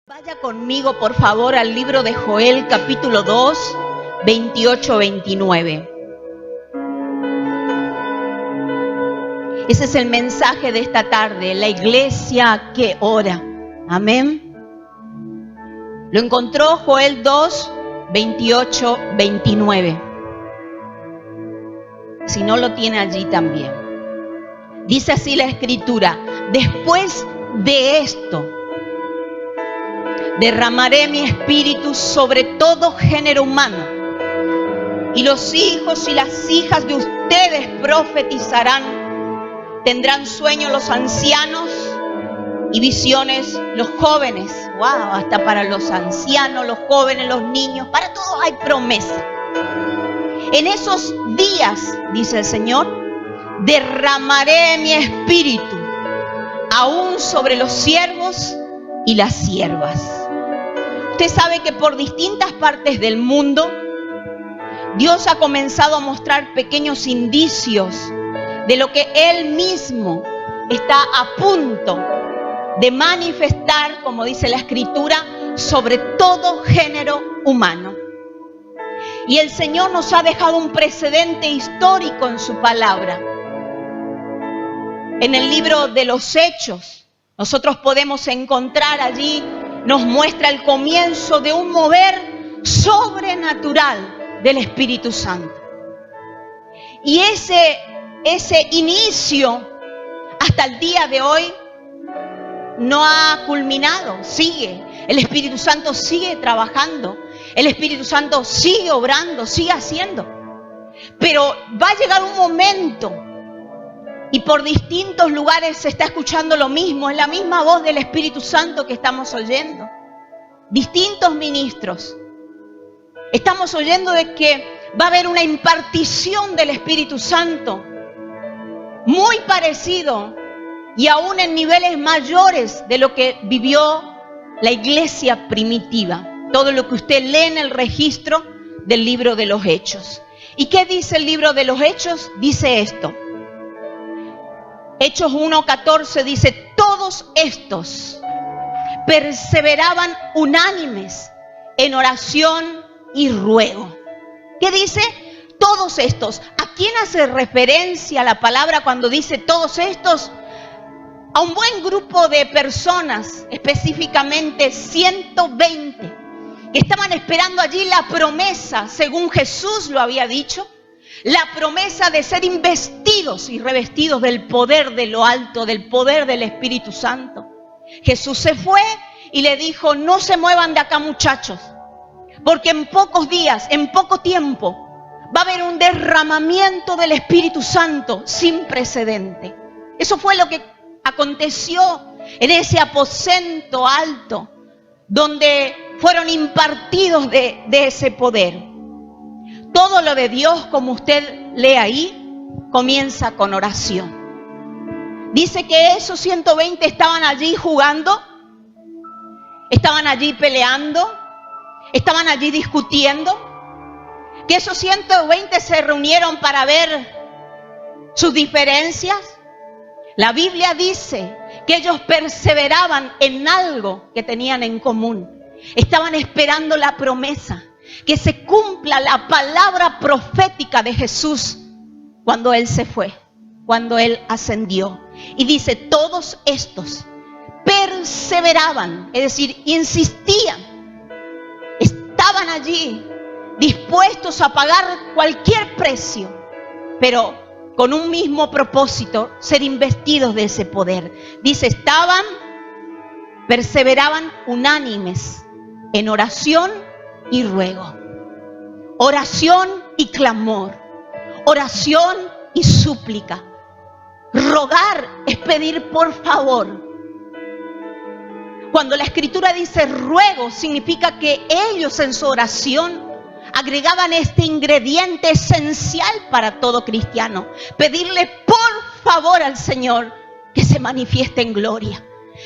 Vaya conmigo, por favor, al libro de Joel, capítulo 2, 28-29. Ese es el mensaje de esta tarde, la iglesia que ora. Amén. Lo encontró Joel 2, 28-29. Si no, lo tiene allí también. Dice así la escritura: después de esto, derramaré mi espíritu sobre todo género humano, y los hijos y las hijas de ustedes profetizarán. Tendrán sueños los ancianos y visiones los jóvenes. Wow, hasta para los ancianos, los jóvenes, los niños, para todos hay promesa. En esos días, dice el Señor, derramaré mi espíritu aún sobre los siervos y las siervas. Usted sabe que por distintas partes del mundo Dios ha comenzado a mostrar pequeños indicios de lo que Él mismo está a punto de manifestar, como dice la Escritura, sobre todo género humano. Y el Señor nos ha dejado un precedente histórico en su palabra. En el libro de los Hechos, nosotros podemos encontrar allí, nos muestra el comienzo de un mover sobrenatural del Espíritu Santo. Y ese inicio hasta el día de hoy no ha culminado, sigue. El Espíritu Santo sigue trabajando, el Espíritu Santo sigue obrando, sigue haciendo. Pero va a llegar un momento, y por distintos lugares se está escuchando lo mismo, es la misma voz del Espíritu Santo que estamos oyendo. Distintos ministros. Estamos oyendo de que va a haber una impartición del Espíritu Santo muy parecido y aún en niveles mayores de lo que vivió la iglesia primitiva. Todo lo que usted lee en el registro del libro de los Hechos. ¿Y qué dice el libro de los Hechos? Dice esto. Hechos 1:14 dice: todos estos perseveraban unánimes en oración y ruego. ¿Qué dice? Todos estos. ¿A quién hace referencia la palabra cuando dice todos estos? A un buen grupo de personas, específicamente 120, que estaban esperando allí la promesa, según Jesús lo había dicho, la promesa de ser investidos y revestidos del poder de lo alto, del poder del Espíritu Santo. Jesús se fue y le dijo: no se muevan de acá, muchachos, porque en pocos días, en poco tiempo, va a haber un derramamiento del Espíritu Santo sin precedente. Eso fue lo que aconteció en ese aposento alto, donde fueron impartidos de ese poder. Todo lo de Dios, como usted lee ahí, comienza con oración. Dice que esos 120 estaban allí jugando, estaban allí peleando, estaban allí discutiendo, que esos 120 se reunieron para ver sus diferencias. La Biblia dice que ellos perseveraban en algo que tenían en común. Estaban esperando la promesa, que se cumpla la palabra profética de Jesús cuando Él se fue, cuando Él ascendió. Y dice: todos estos perseveraban, es decir, insistían. Estaban allí dispuestos a pagar cualquier precio, pero con un mismo propósito: ser investidos de ese poder. Dice, perseveraban unánimes en oración y ruego. Oración y clamor. Oración y súplica. Rogar es pedir por favor. Cuando la Escritura dice ruego, significa que ellos en su oración agregaban este ingrediente esencial para todo cristiano: pedirle por favor al Señor que se manifieste en gloria,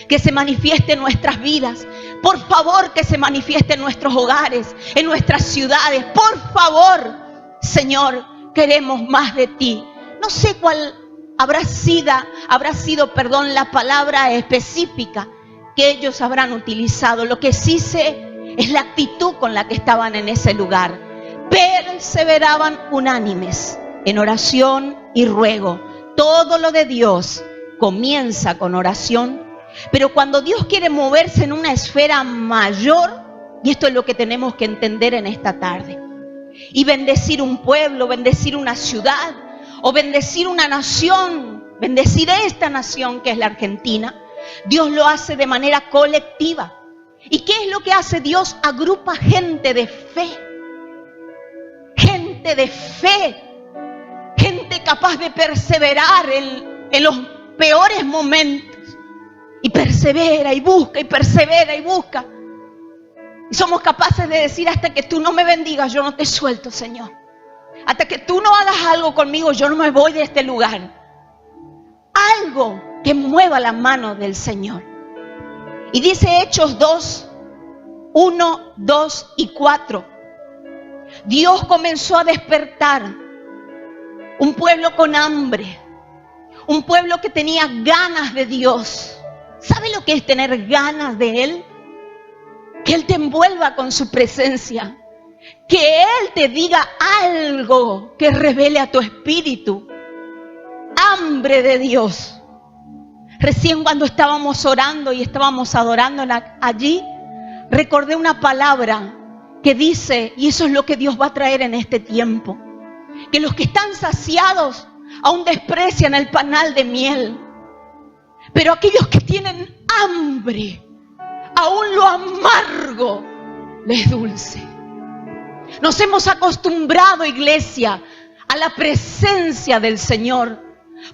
que se manifieste en nuestras vidas, por favor que se manifieste en nuestros hogares, en nuestras ciudades. Por favor, Señor, queremos más de ti. No sé cuál habrá sido la palabra específica que ellos habrán utilizado. Lo que sí sé es la actitud con la que estaban en ese lugar. Perseveraban unánimes en oración y ruego. Todo lo de Dios comienza con oración, pero cuando Dios quiere moverse en una esfera mayor, y esto es lo que tenemos que entender en esta tarde, y bendecir un pueblo, bendecir una ciudad, o bendecir una nación, bendecir esta nación que es la Argentina, Dios lo hace de manera colectiva. ¿Y qué es lo que hace Dios? Agrupa gente de fe. Gente de fe. Gente capaz de perseverar en los peores momentos. Y persevera y busca y persevera y busca. Y somos capaces de decir: hasta que tú no me bendigas, yo no te suelto, Señor. Hasta que tú no hagas algo conmigo, yo no me voy de este lugar. Algo que mueva la mano del Señor. Y dice Hechos 2, 1, 2 y 4. Dios comenzó a despertar un pueblo con hambre. Un pueblo que tenía ganas de Dios. ¿Sabe lo que es tener ganas de Él? Que Él te envuelva con su presencia. Que Él te diga algo que revele a tu espíritu. Hambre de Dios. Recién cuando estábamos orando y estábamos adorando allí, recordé una palabra que dice, y eso es lo que Dios va a traer en este tiempo, que los que están saciados aún desprecian el panal de miel, pero aquellos que tienen hambre, aún lo amargo les dulce. Nos hemos acostumbrado, iglesia, a la presencia del Señor.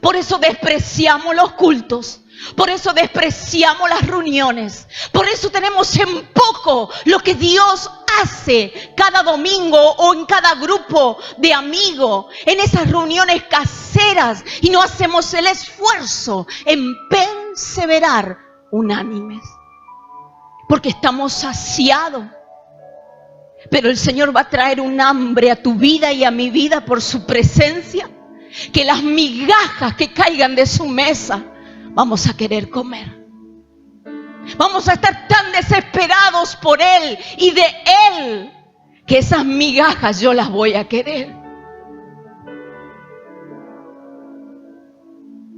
Por eso despreciamos los cultos. Por eso despreciamos las reuniones. Por eso tenemos en poco lo que Dios hace cada domingo o en cada grupo de amigos, en esas reuniones caseras, y no hacemos el esfuerzo en perseverar unánimes. Porque estamos saciados. Pero el Señor va a traer un hambre a tu vida y a mi vida por su presencia, que las migajas que caigan de su mesa vamos a querer comer. Vamos a estar tan desesperados por Él y de Él, que esas migajas yo las voy a querer.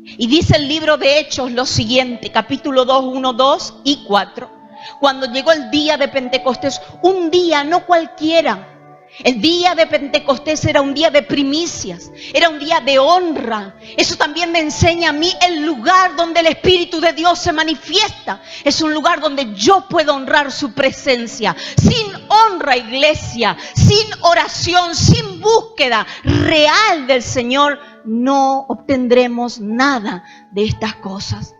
Y dice el libro de Hechos lo siguiente, capítulo 2, 1, 2 y 4. Cuando llegó el día de Pentecostés, un día no cualquiera. El día de Pentecostés era un día de primicias, era un día de honra. Eso también me enseña a mí el lugar donde el Espíritu de Dios se manifiesta. Es un lugar donde yo puedo honrar su presencia. Sin honra, iglesia, sin oración, sin búsqueda real del Señor, no obtendremos nada de estas cosas.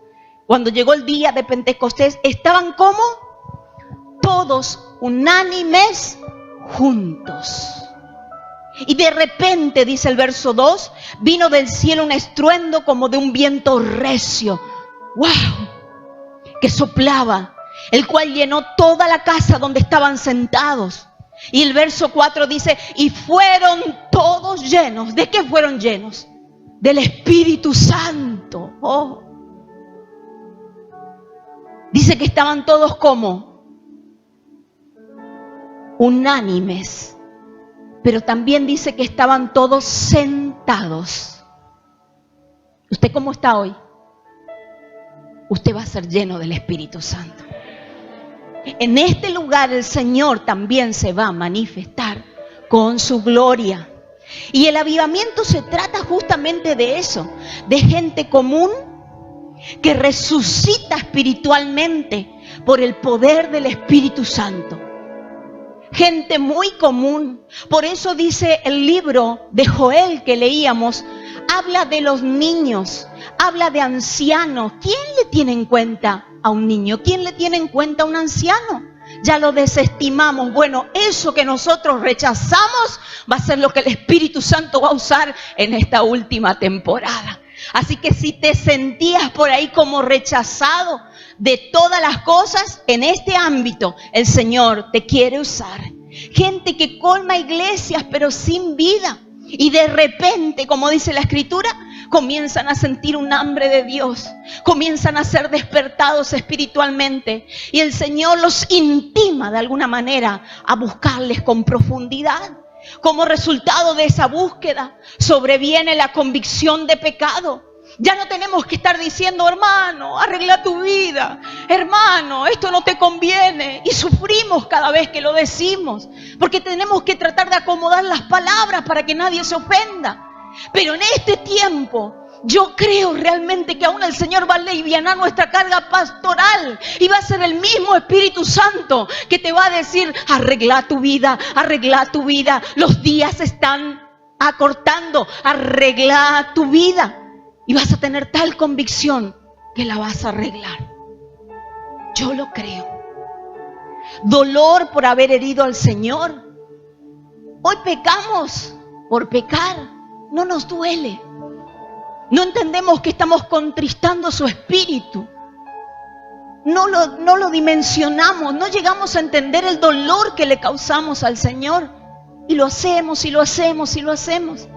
Cuando llegó el día de Pentecostés, estaban como todos unánimes juntos. Y de repente, dice el verso 2, vino del cielo un estruendo como de un viento recio, ¡wow!, que soplaba, el cual llenó toda la casa donde estaban sentados. Y el verso 4 dice, y fueron todos llenos. ¿De qué fueron llenos? Del Espíritu Santo. Oh. Dice que estaban todos como unánimes, pero también dice que estaban todos sentados. ¿Usted cómo está hoy? Usted va a ser lleno del Espíritu Santo. En este lugar el Señor también se va a manifestar con su gloria. Y el avivamiento se trata justamente de eso, de gente común que resucita espiritualmente por el poder del Espíritu Santo. Gente muy común. Por eso dice el libro de Joel que leíamos, habla de los niños, habla de ancianos. ¿Quién le tiene en cuenta a un niño? ¿Quién le tiene en cuenta a un anciano? Ya lo desestimamos. Bueno, eso que nosotros rechazamos va a ser lo que el Espíritu Santo va a usar en esta última temporada. Así que si te sentías por ahí como rechazado de todas las cosas, en este ámbito el Señor te quiere usar. Gente que colma iglesias pero sin vida. Y de repente, como dice la Escritura, comienzan a sentir un hambre de Dios, comienzan a ser despertados espiritualmente y el Señor los intima de alguna manera a buscarles con profundidad. Como resultado de esa búsqueda sobreviene la convicción de pecado. Ya no tenemos que estar diciendo, hermano, arregla tu vida, hermano, esto no te conviene. Y sufrimos cada vez que lo decimos, porque tenemos que tratar de acomodar las palabras para que nadie se ofenda. Pero en este tiempo, yo creo realmente que aún el Señor va a alivianar nuestra carga pastoral y va a ser el mismo Espíritu Santo que te va a decir, arregla tu vida, los días se están acortando, arregla tu vida. Y vas a tener tal convicción que la vas a arreglar. Yo lo creo. Dolor por haber herido al Señor. Hoy pecamos por pecar. No nos duele. No entendemos que estamos contristando su espíritu. No lo dimensionamos. No llegamos a entender el dolor que le causamos al Señor. Y lo hacemos, y lo hacemos, y lo hacemos.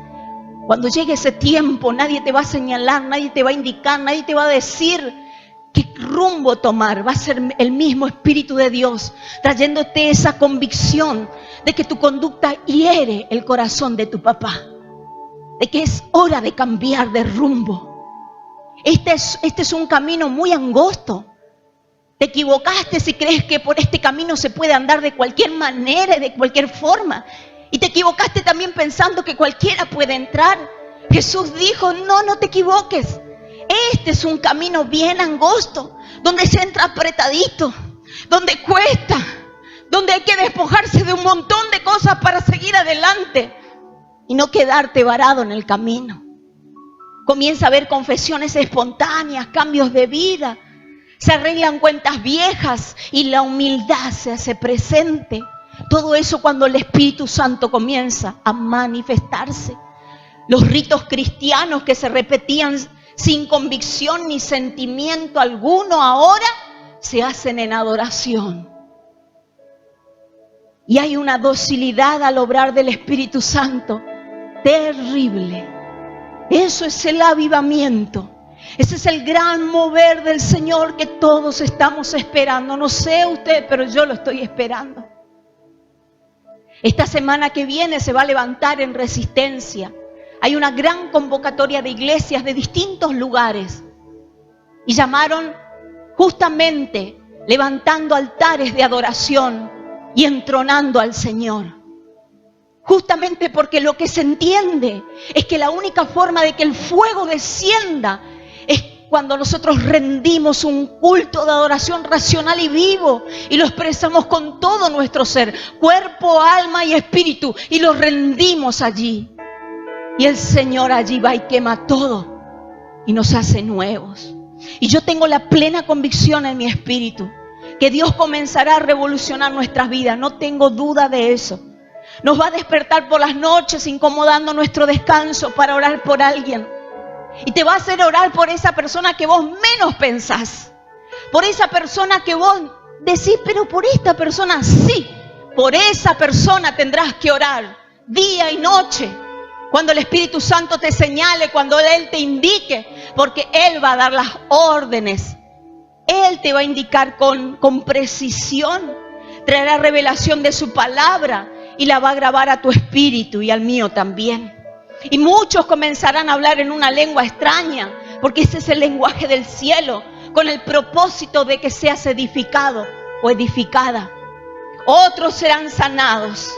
Cuando llegue ese tiempo, nadie te va a señalar, nadie te va a indicar, nadie te va a decir qué rumbo tomar. Va a ser el mismo Espíritu de Dios, trayéndote esa convicción de que tu conducta hiere el corazón de tu papá, de que es hora de cambiar de rumbo. Este es un camino muy angosto. Te equivocaste si crees que por este camino se puede andar de cualquier manera y de cualquier forma. Y te equivocaste también pensando que cualquiera puede entrar. Jesús dijo, no te equivoques. Este es un camino bien angosto, donde se entra apretadito, donde cuesta, donde hay que despojarse de un montón de cosas para seguir adelante y no quedarte varado en el camino. Comienza a haber confesiones espontáneas, cambios de vida, se arreglan cuentas viejas y la humildad se hace presente. Todo eso cuando el Espíritu Santo comienza a manifestarse. Los ritos cristianos que se repetían sin convicción ni sentimiento alguno, ahora se hacen en adoración. Y hay una docilidad al obrar del Espíritu Santo terrible. Eso es el avivamiento. Ese es el gran mover del Señor que todos estamos esperando. No sé usted, pero yo lo estoy esperando. Esta semana que viene se va a levantar en Resistencia. Hay una gran convocatoria de iglesias de distintos lugares. Y llamaron justamente levantando altares de adoración y entronando al Señor. Justamente porque lo que se entiende es que la única forma de que el fuego descienda es cuando nosotros rendimos un culto de adoración racional y vivo y lo expresamos con todo nuestro ser, cuerpo, alma y espíritu, y lo rendimos allí. Y el Señor allí va y quema todo y nos hace nuevos. Y yo tengo la plena convicción en mi espíritu que Dios comenzará a revolucionar nuestras vidas, no tengo duda de eso. Nos va a despertar por las noches incomodando nuestro descanso para orar por alguien. Y te va a hacer orar por esa persona que vos menos pensás. Por esa persona que vos decís, pero por esta persona sí. Por esa persona tendrás que orar día y noche. Cuando el Espíritu Santo te señale, cuando Él te indique. Porque Él va a dar las órdenes. Él te va a indicar con precisión. Traerá revelación de su palabra y la va a grabar a tu espíritu y al mío también. Y muchos comenzarán a hablar en una lengua extraña, porque ese es el lenguaje del cielo, con el propósito de que seas edificado o edificada. Otros serán sanados,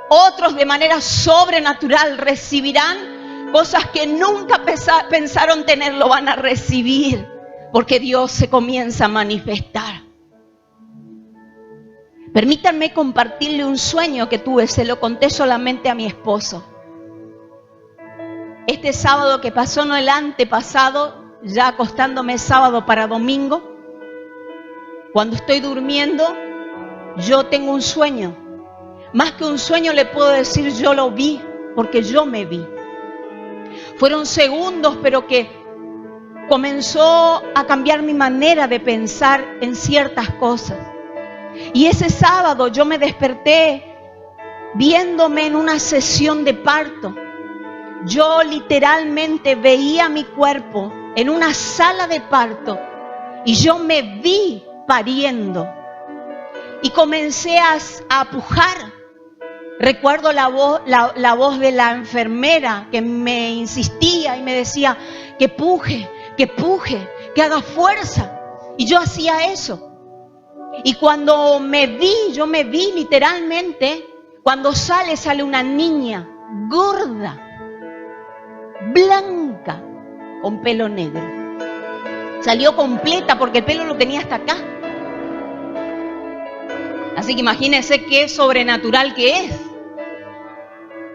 otros de manera sobrenatural recibirán cosas que nunca pensaron tener, lo van a recibir, porque Dios se comienza a manifestar. Permítanme compartirle un sueño que tuve, se lo conté solamente a mi esposo. Este sábado que pasó, no el antepasado, ya acostándome sábado para domingo, cuando estoy durmiendo, yo tengo un sueño. Más que un sueño le puedo decir, yo lo vi, porque yo me vi. Fueron segundos, pero que comenzó a cambiar mi manera de pensar en ciertas cosas. Y ese sábado yo me desperté viéndome en una sesión de parto. yo literalmente veía mi cuerpo en una sala de parto y yo me vi pariendo y comencé a pujar. Recuerdo la voz de la enfermera que me insistía y me decía que puje, que haga fuerza. Y yo hacía eso. Y cuando yo me vi literalmente, cuando sale una niña gorda, blanca, con pelo negro. Salió completa porque el pelo lo tenía hasta acá. Así que imagínense qué sobrenatural que es.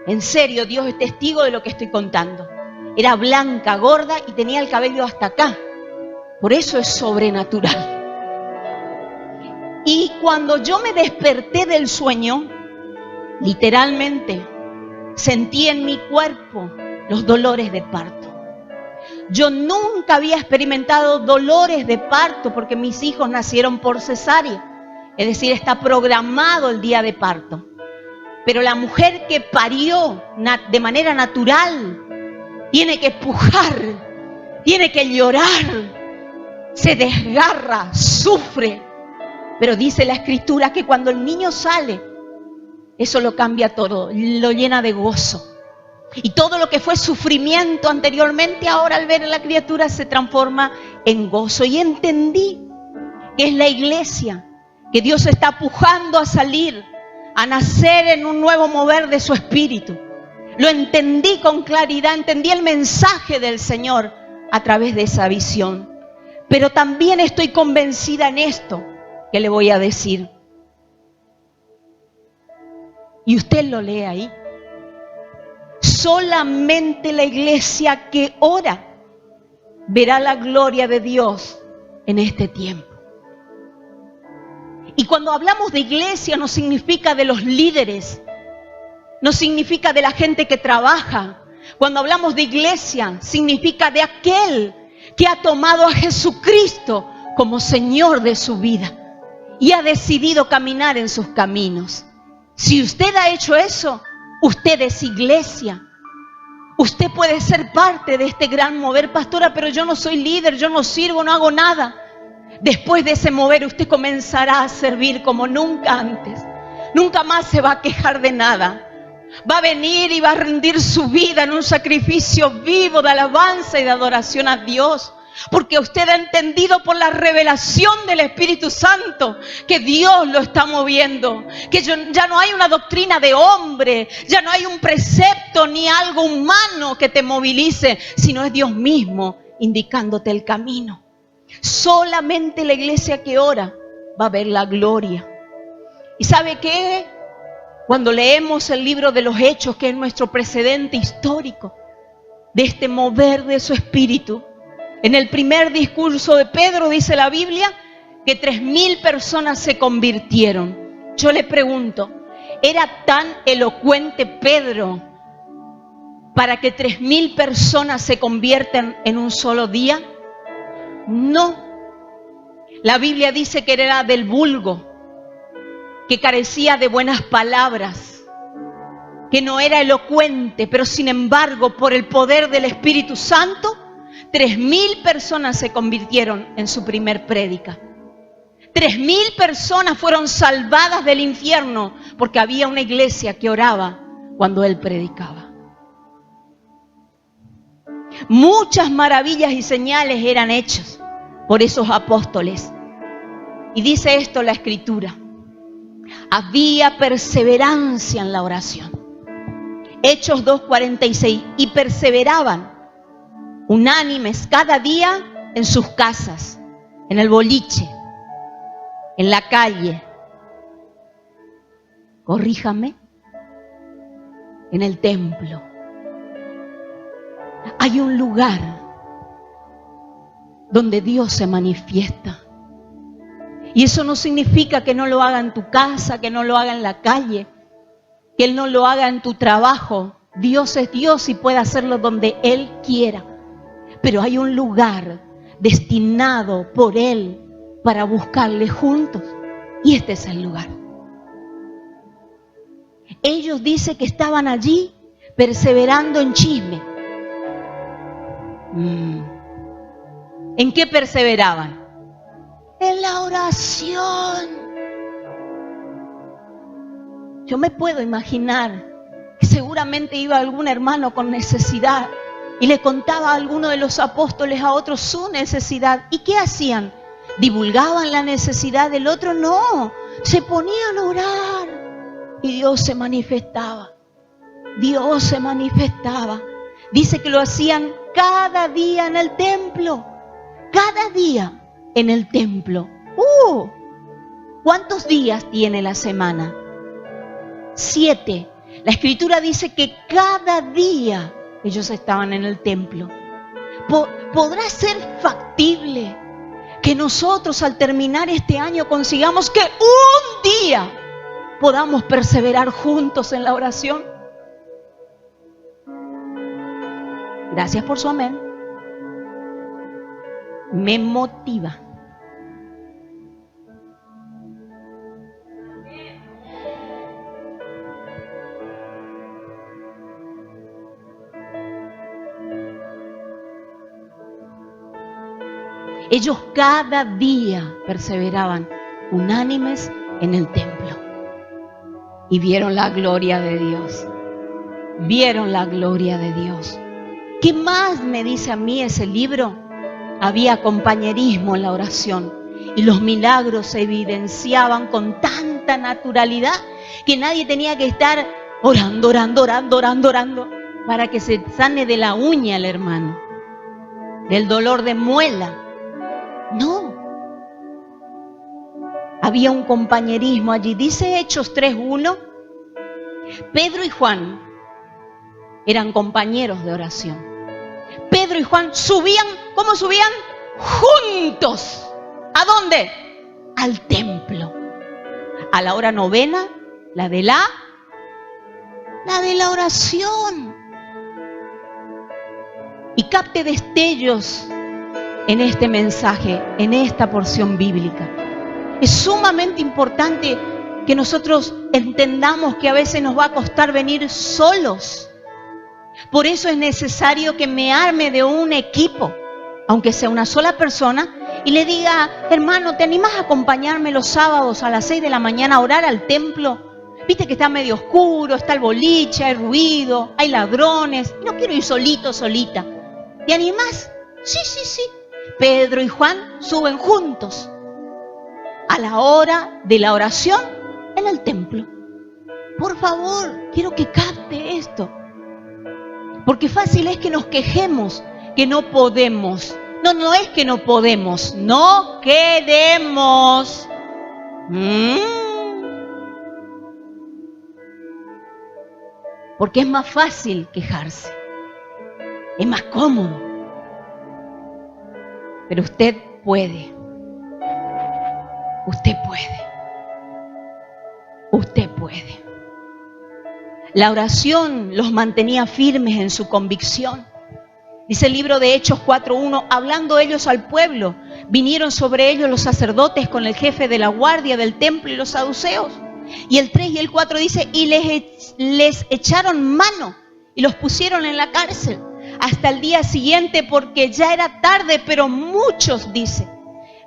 En serio, Dios es testigo de lo que estoy contando. Era blanca, gorda y tenía el cabello hasta acá. Por eso es sobrenatural. Y cuando yo me desperté del sueño, literalmente sentí en mi cuerpo los dolores de parto. Yo nunca había experimentado dolores de parto porque mis hijos nacieron por cesárea. Es decir, está programado el día de parto. Pero la mujer que parió de manera natural tiene que pujar, tiene que llorar, se desgarra, sufre. Pero dice la Escritura que cuando el niño sale, eso lo cambia todo, lo llena de gozo. Y todo lo que fue sufrimiento anteriormente, ahora al ver a la criatura se transforma en gozo. Y entendí que es la iglesia, que Dios está pujando a salir, a nacer en un nuevo mover de su espíritu. Lo entendí con claridad, entendí el mensaje del Señor a través de esa visión. Pero también estoy convencida en esto que le voy a decir. Y usted lo lee ahí. Solamente la iglesia que ora verá la gloria de Dios en este tiempo. Y cuando hablamos de iglesia no significa de los líderes, no significa de la gente que trabaja. Cuando hablamos de iglesia significa de aquel que ha tomado a Jesucristo como Señor de su vida y ha decidido caminar en sus caminos. Si usted ha hecho eso, usted es iglesia. Usted puede ser parte de este gran mover. Pastora, pero yo no soy líder, yo no sirvo, no hago nada. Después de ese mover usted comenzará a servir como nunca antes. Nunca más se va a quejar de nada. Va a venir y va a rendir su vida en un sacrificio vivo de alabanza y de adoración a Dios. Porque usted ha entendido por la revelación del Espíritu Santo que Dios lo está moviendo. Que ya no hay una doctrina de hombre, ya no hay un precepto ni algo humano que te movilice, sino es Dios mismo indicándote el camino. Solamente la iglesia que ora va a ver la gloria. ¿Y sabe qué? Cuando leemos el libro de los Hechos, que es nuestro precedente histórico de este mover de su espíritu, en el primer discurso de Pedro dice la Biblia que 3,000 personas se convirtieron. Yo le pregunto, ¿era tan elocuente Pedro para que 3,000 personas se conviertan en un solo día? No. La Biblia dice que era del vulgo, que carecía de buenas palabras, que no era elocuente, pero sin embargo, por el poder del Espíritu Santo, 3,000 personas se convirtieron en su primer prédica. 3,000 personas fueron salvadas del infierno porque había una iglesia que oraba cuando él predicaba. Muchas maravillas y señales eran hechas por esos apóstoles. Y dice esto la Escritura: había perseverancia en la oración. Hechos 2:46. Y perseveraban unánimes cada día en sus casas, en el boliche, en la calle, corríjame, en el templo. Hay un lugar donde Dios se manifiesta. Y eso no significa que no lo haga en tu casa, que no lo haga en la calle, que Él no lo haga en tu trabajo. Dios es Dios y puede hacerlo donde Él quiera. Pero hay un lugar destinado por Él para buscarle juntos. Y este es el lugar. Ellos dicen que estaban allí perseverando en chisme. ¿En qué perseveraban? En la oración. Yo me puedo imaginar que seguramente iba algún hermano con necesidad y le contaba a alguno de los apóstoles a otros su necesidad. ¿Y qué hacían? ¿Divulgaban la necesidad del otro? No, se ponían a orar y Dios se manifestaba. Dios se manifestaba. Dice que lo hacían cada día en el templo. Cada día en el templo. ¿Cuántos días tiene la semana? 7. La Escritura dice que cada día ellos estaban en el templo. ¿Podrá ser factible que nosotros al terminar este año consigamos que un día podamos perseverar juntos en la oración? Gracias por su amén. Me motiva. Ellos cada día perseveraban unánimes en el templo y vieron la gloria de Dios. Vieron la gloria de Dios. ¿Qué más me dice a mí ese libro? Había compañerismo en la oración y los milagros se evidenciaban con tanta naturalidad que nadie tenía que estar orando para que se sane de la uña el hermano, del dolor de muela. No. Había un compañerismo allí. Dice Hechos 3:1. Pedro y Juan eran compañeros de oración. Pedro y Juan subían, ¿cómo subían? Juntos. ¿A dónde? Al templo. A la hora novena, la de la oración. Y capte destellos en este mensaje, en esta porción bíblica. Es sumamente importante que nosotros entendamos que a veces nos va a costar venir solos. Por eso es necesario que me arme de un equipo, aunque sea una sola persona, y le diga: hermano, ¿te animás a acompañarme los sábados a las 6 de la mañana a orar al templo? Viste que está medio oscuro, está el boliche, hay ruido, hay ladrones, no quiero ir solito, solita. ¿Te animás? Sí. Pedro y Juan suben juntos a la hora de la oración en el templo. Por favor, quiero que capte esto. Porque fácil es que nos quejemos que no podemos. No es que no podemos, no queremos. Porque es más fácil quejarse. Es más cómodo. Pero usted puede. Usted puede. Usted puede. La oración los mantenía firmes en su convicción. Dice el libro de Hechos 4:1, hablando ellos al pueblo, vinieron sobre ellos los sacerdotes con el jefe de la guardia del templo y los saduceos. Y el 3 y el 4 dice, y les echaron mano y los pusieron en la cárcel hasta el día siguiente, porque ya era tarde, pero muchos, dice,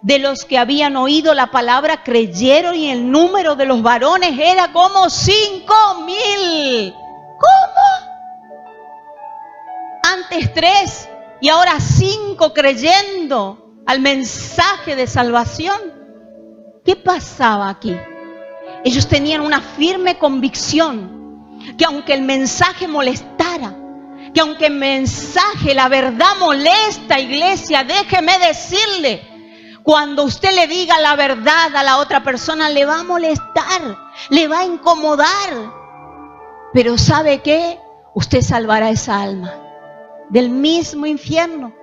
de los que habían oído la palabra creyeron, y el número de los varones era como 5,000. ¿Cómo? Antes 3 y ahora 5 creyendo al mensaje de salvación. ¿Qué pasaba aquí? Ellos tenían una firme convicción que aunque el mensaje molestara, que aunque el mensaje, la verdad molesta, iglesia, déjeme decirle, cuando usted le diga la verdad a la otra persona, le va a molestar, le va a incomodar. Pero ¿sabe qué? Usted salvará esa alma del mismo infierno.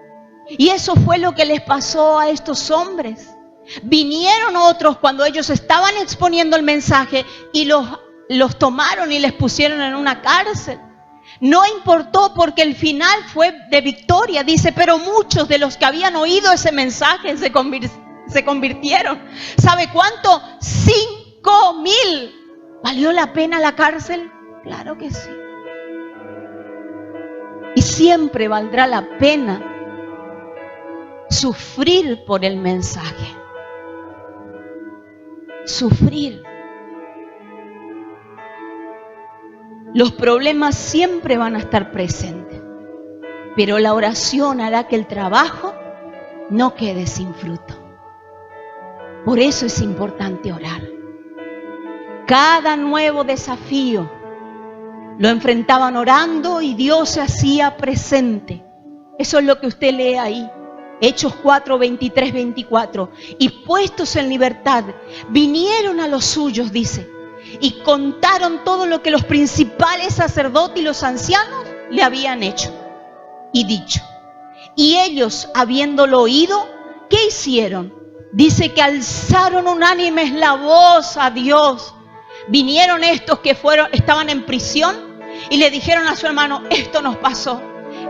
Y eso fue lo que les pasó a estos hombres. Vinieron otros cuando ellos estaban exponiendo el mensaje y los tomaron y les pusieron en una cárcel. No importó, porque el final fue de victoria. Dice, pero muchos de los que habían oído ese mensaje se convirtieron. ¿Sabe cuánto? 5,000. ¿Valió la pena la cárcel? Claro que sí. Y siempre valdrá la pena sufrir por el mensaje. Sufrir. Los problemas siempre van a estar presentes, pero la oración hará que el trabajo no quede sin fruto. Por eso es importante orar. Cada nuevo desafío lo enfrentaban orando y Dios se hacía presente. Eso es lo que usted lee ahí. Hechos 4, 23, 24. Y puestos en libertad, vinieron a los suyos, dice, y contaron todo lo que los principales sacerdotes y los ancianos le habían hecho y dicho. Y ellos, habiéndolo oído, ¿qué hicieron? Dice que alzaron unánimes la voz a Dios. Vinieron estos que estaban en prisión y le dijeron a su hermano: esto nos pasó,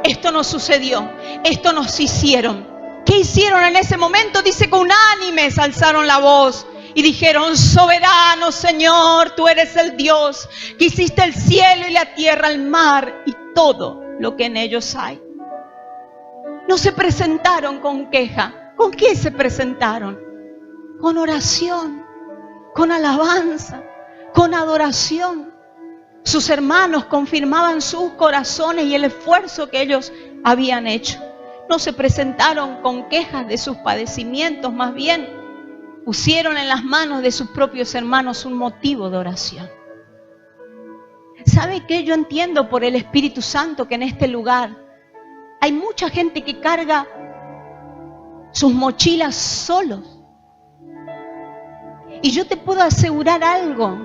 esto nos sucedió, esto nos hicieron. ¿Qué hicieron en ese momento? Dice que unánimes alzaron la voz y dijeron: soberano Señor, tú eres el Dios que hiciste el cielo y la tierra, el mar y todo lo que en ellos hay. No se presentaron con queja. ¿Con qué se presentaron? Con oración, con alabanza, con adoración. Sus hermanos confirmaban sus corazones y el esfuerzo que ellos habían hecho. No se presentaron con quejas de sus padecimientos, más bien pusieron en las manos de sus propios hermanos un motivo de oración. ¿Sabe qué? Yo entiendo por el Espíritu Santo que en este lugar hay mucha gente que carga sus mochilas solos. Y yo te puedo asegurar algo,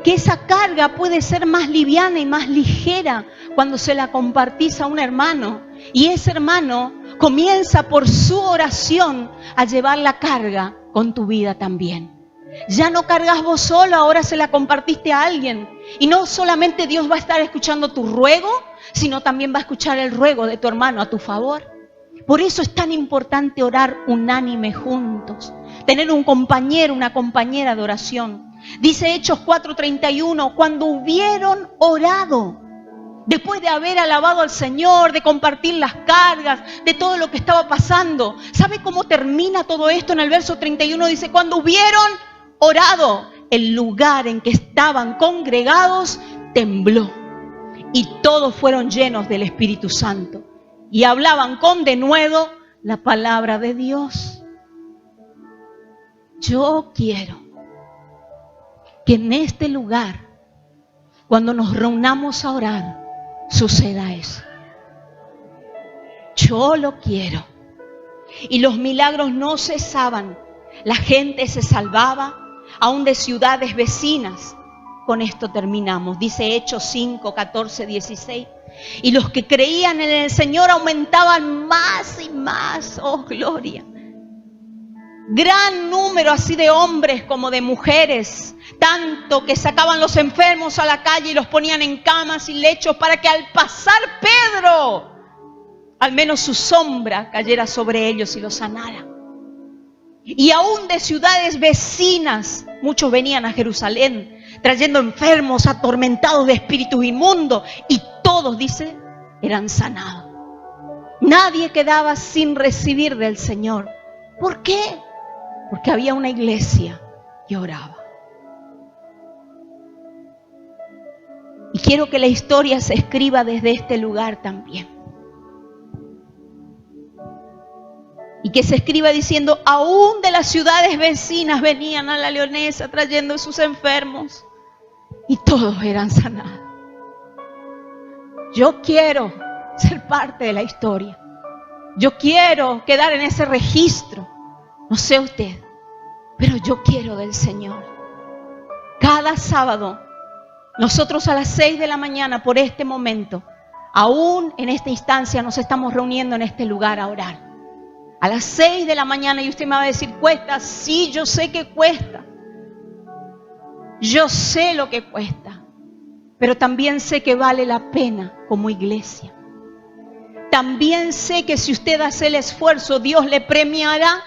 que esa carga puede ser más liviana y más ligera cuando se la compartís a un hermano. Y ese hermano comienza por su oración a llevar la carga con tu vida también. Ya no cargas vos solo, ahora se la compartiste a alguien. Y no solamente Dios va a estar escuchando tu ruego, sino también va a escuchar el ruego de tu hermano a tu favor. Por eso es tan importante orar unánime juntos. Tener un compañero, una compañera de oración. Dice Hechos 4:31, cuando hubieron orado, después de haber alabado al Señor, de compartir las cargas, de todo lo que estaba pasando. ¿Sabe cómo termina todo esto? En el verso 31 dice, cuando hubieron orado, el lugar en que estaban congregados tembló. Y todos fueron llenos del Espíritu Santo. Y hablaban con denuedo la palabra de Dios. Yo quiero que en este lugar, cuando nos reunamos a orar, suceda eso. Yo lo quiero. Y los milagros no cesaban. La gente se salvaba, aún de ciudades vecinas. Con esto terminamos. Dice Hechos 5, 14, 16. Y los que creían en el Señor aumentaban más y más. ¡Oh, gloria! Gran número así de hombres como de mujeres, tanto que sacaban los enfermos a la calle y los ponían en camas y lechos para que al pasar Pedro, al menos su sombra cayera sobre ellos y los sanara. Y aún de ciudades vecinas, muchos venían a Jerusalén trayendo enfermos, atormentados de espíritus inmundos, y todos, dice, eran sanados. Nadie quedaba sin recibir del Señor. ¿Por qué? Porque había una iglesia que oraba. Y quiero que la historia se escriba desde este lugar también. Y que se escriba diciendo, aún de las ciudades vecinas venían a la Leonesa trayendo sus enfermos. Y todos eran sanados. Yo quiero ser parte de la historia. Yo quiero quedar en ese registro. No sé usted, pero yo quiero del Señor. Cada sábado, nosotros a las 6 de la mañana, por este momento, aún en esta instancia, nos estamos reuniendo en este lugar a orar. A las 6 de la mañana, y usted me va a decir, ¿cuesta? Sí, yo sé que cuesta. Yo sé lo que cuesta, pero también sé que vale la pena como iglesia. También sé que si usted hace el esfuerzo, Dios le premiará.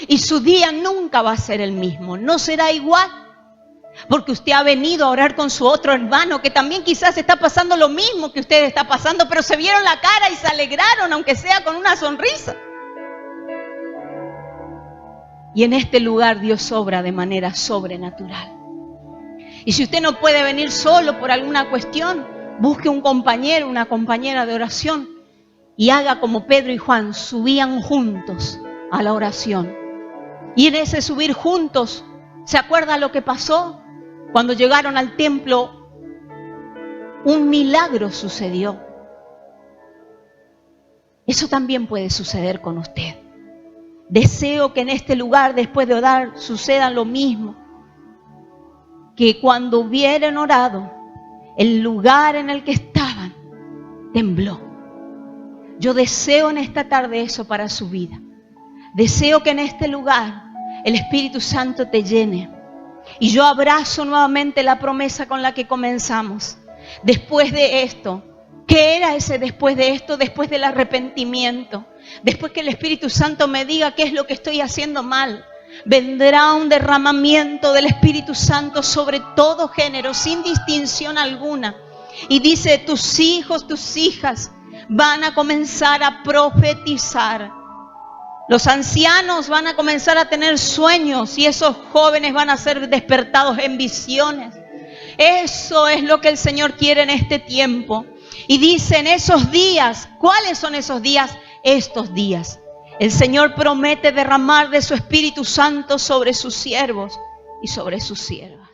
Y su día nunca va a ser el mismo, no será igual. porque usted ha venido a orar con su otro hermano que también quizás está pasando lo mismo que usted está pasando, pero se vieron la cara y se alegraron, aunque sea con una sonrisa. Y en este lugar Dios obra de manera sobrenatural. Y si usted no puede venir solo por alguna cuestión, busque un compañero, una compañera de oración y haga como Pedro y Juan, subían juntos a la oración. Y en ese subir juntos, ¿se acuerda lo que pasó? Cuando llegaron al templo, un milagro sucedió. Eso también puede suceder con usted. Deseo que en este lugar, después de orar, suceda lo mismo. Que cuando hubieran orado, el lugar en el que estaban tembló. Yo deseo en esta tarde eso para su vida. Deseo que en este lugar el Espíritu Santo te llene. Y yo abrazo nuevamente la promesa con la que comenzamos. Después de esto, ¿qué era ese después de esto? Después del arrepentimiento. Después que el Espíritu Santo me diga qué es lo que estoy haciendo mal. Vendrá un derramamiento del Espíritu Santo sobre todo género, sin distinción alguna. Y dice, tus hijos, tus hijas van a comenzar a profetizar. Los ancianos van a comenzar a tener sueños y esos jóvenes van a ser despertados en visiones. Eso es lo que el Señor quiere en este tiempo. Y dice en esos días, ¿cuáles son esos días? Estos días. El Señor promete derramar de su Espíritu Santo sobre sus siervos y sobre sus siervas.